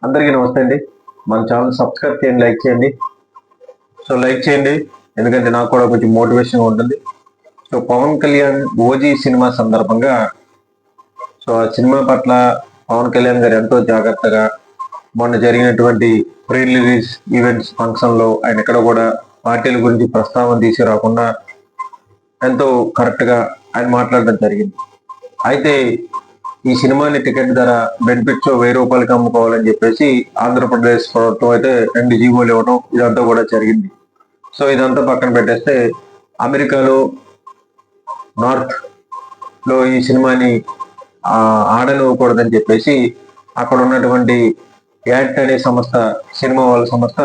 అందరికీ నమస్తే అండి. మన ఛానల్ సబ్స్క్రైబ్ చేయండి, లైక్ చేయండి. సో లైక్ చేయండి, ఎందుకంటే నాకు కూడా కొంచెం మోటివేషన్ ఉంటుంది. సో పవన్ కళ్యాణ్ ఓజీ సినిమా సందర్భంగా ఆ సినిమా పట్ల పవన్ కళ్యాణ్ గారు ఎంతో జాగ్రత్తగా మొన్న జరిగినటువంటి ప్రీ రిలీజ్ ఈవెంట్స్ ఫంక్షన్లో ఆయన ఎక్కడ కూడా పార్టీల గురించి ప్రస్తావన తీసుకురాకుండా ఎంతో కరెక్ట్గా ఆయన మాట్లాడడం జరిగింది. అయితే ఈ సినిమాని టికెట్ ధర బెనిఫిట్స్ 1000 రూపాయలకి అమ్ముకోవాలని చెప్పేసి ఆంధ్రప్రదేశ్ ప్రభుత్వం అయితే 2 జీవోలు ఇవ్వడం ఇదంతా కూడా జరిగింది. సో ఇదంతా పక్కన పెట్టేస్తే అమెరికాలో నార్త్ లో ఈ సినిమాని ఆడనివ్వకూడదని చెప్పేసి అక్కడ ఉన్నటువంటి యాక్ట్ అనే సంస్థ, సినిమా వాళ్ళ సంస్థ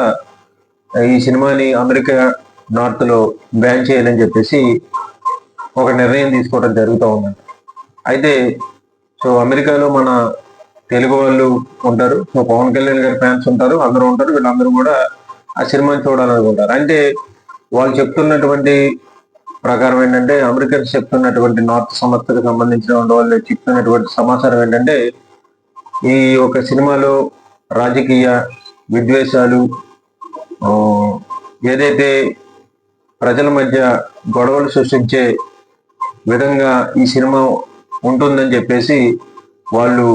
ఈ సినిమాని అమెరికా నార్త్ లో బ్యాన్ చేయాలని చెప్పేసి ఒక నిర్ణయం తీసుకోవడం జరుగుతూ ఉంది. అయితే సో అమెరికాలో మన తెలుగు వాళ్ళు ఉంటారు, సో పవన్ కళ్యాణ్ గారి ఫ్యాన్స్ ఉంటారు, అందరూ ఉంటారు. వీళ్ళందరూ కూడా ఆ సినిమాని చూడాలనుకుంటారు. అంటే వాళ్ళు చెప్తున్నటువంటి ప్రకారం ఏంటంటే, అమెరికన్స్ చెప్తున్నటువంటి నార్త్ సంస్థకు సంబంధించిన వాళ్ళు చెప్తున్నటువంటి సమాచారం ఏంటంటే, ఈ ఒక సినిమాలో రాజకీయ విద్వేషాలు, ఏదైతే ప్రజల మధ్య గొడవలు సృష్టించే విధంగా ఈ సినిమా ఉంటుందని చెప్పేసి వాళ్ళు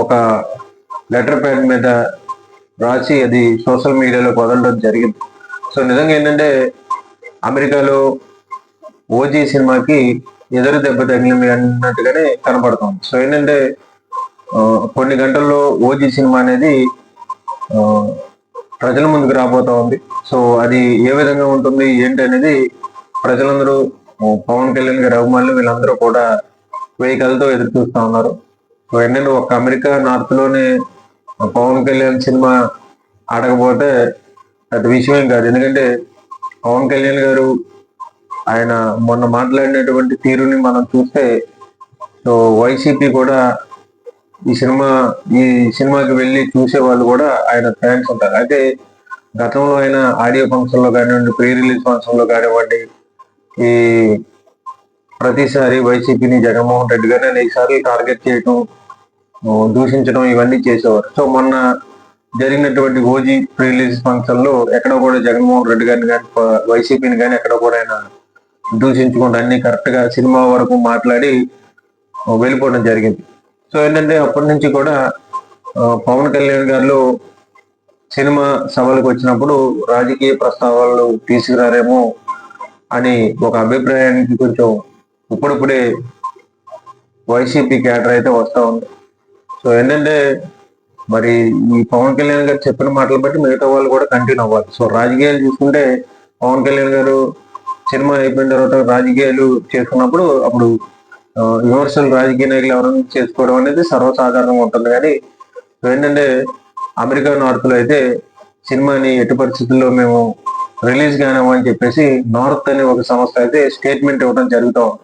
ఒక లెటర్ ప్యాడ్ మీద రాసి అది సోషల్ మీడియాలో వదలడం జరిగింది. సో నిజంగా ఏంటంటే అమెరికాలో ఓజీ సినిమాకి ఎదురు దెబ్బ తగిలింది అన్నట్టుగానే కనపడుతుంది. సో ఏంటంటే కొన్ని గంటల్లో ఓజీ సినిమా అనేది ప్రజల ముందుకు రాబోతా ఉంది. సో అది ఏ విధంగా ఉంటుంది ఏంటి అనేది ప్రజలందరూ, పవన్ కళ్యాణ్ గారి అభిమానులు వీళ్ళందరూ కూడా వెహికల్తో ఎదురు చూస్తూ ఉన్నారు. సో ఏంటంటే ఒక అమెరికా నార్త్ లోనే పవన్ కళ్యాణ్ సినిమా ఆడకపోతే అది విషయం కాదు. ఎందుకంటే పవన్ కళ్యాణ్ గారు ఆయన మొన్న మాట్లాడినటువంటి తీరుని మనం చూస్తే, సో వైసీపీ కూడా ఈ సినిమాకి వెళ్ళి చూసే వాళ్ళు కూడా ఆయన ఫ్యాన్స్ ఉంటారు. అయితే గతంలో ఆయన ఆడియో ఫంక్షన్ లో కానివ్వండి, ప్రీ రిలీజ్ ఫంక్షన్ లో కానివ్వండి, ఈ ప్రతిసారి వైసీపీని జగన్మోహన్ రెడ్డి గారిని అనేకసార్లు టార్గెట్ చేయడం, దూషించడం ఇవన్నీ చేసేవారు. సో మొన్న జరిగినటువంటి ఓజీ ప్రీ రిలీజ్ ఫంక్షన్ లో ఎక్కడ కూడా జగన్మోహన్ రెడ్డి గారిని కానీ వైసీపీని కానీ ఎక్కడ కూడా ఆయన దూషించకుండా అన్ని కరెక్ట్ గా సినిమా వరకు మాట్లాడి వెళ్ళిపోవడం జరిగింది. సో ఏంటంటే అప్పటి నుంచి కూడా పవన్ కళ్యాణ్ గారు సినిమా సభలకు వచ్చినప్పుడు రాజకీయ ప్రస్తావనలు తీసుకురారేమో అని ఒక అభిప్రాయానికి కొంచెం ఇప్పుడిప్పుడే వైసీపీ క్యాడర్ అయితే వస్తూ ఉంది. సో ఏంటంటే మరి ఈ పవన్ కళ్యాణ్ గారు చెప్పిన మాటలు బట్టి మిగతా వాళ్ళు కూడా కంటిన్యూ అవ్వాలి. సో రాజకీయాలు చూసుకుంటే పవన్ కళ్యాణ్ గారు సినిమా అయిపోయిన తర్వాత రాజకీయాలు చేసుకున్నప్పుడు అప్పుడు విమర్శలు రాజకీయ నాయకులు ఎవరైనా చేసుకోవడం అనేది సర్వసాధారణంగా ఉంటుంది. కానీ ఏంటంటే అమెరికా నార్త్ లో అయితే సినిమాని ఎట్టి పరిస్థితుల్లో మేము రిలీజ్ కానివ్వని చెప్పేసి నార్త్ అనే ఒక సంస్థ అయితే స్టేట్మెంట్ ఇవ్వడం జరుగుతూ ఉంది.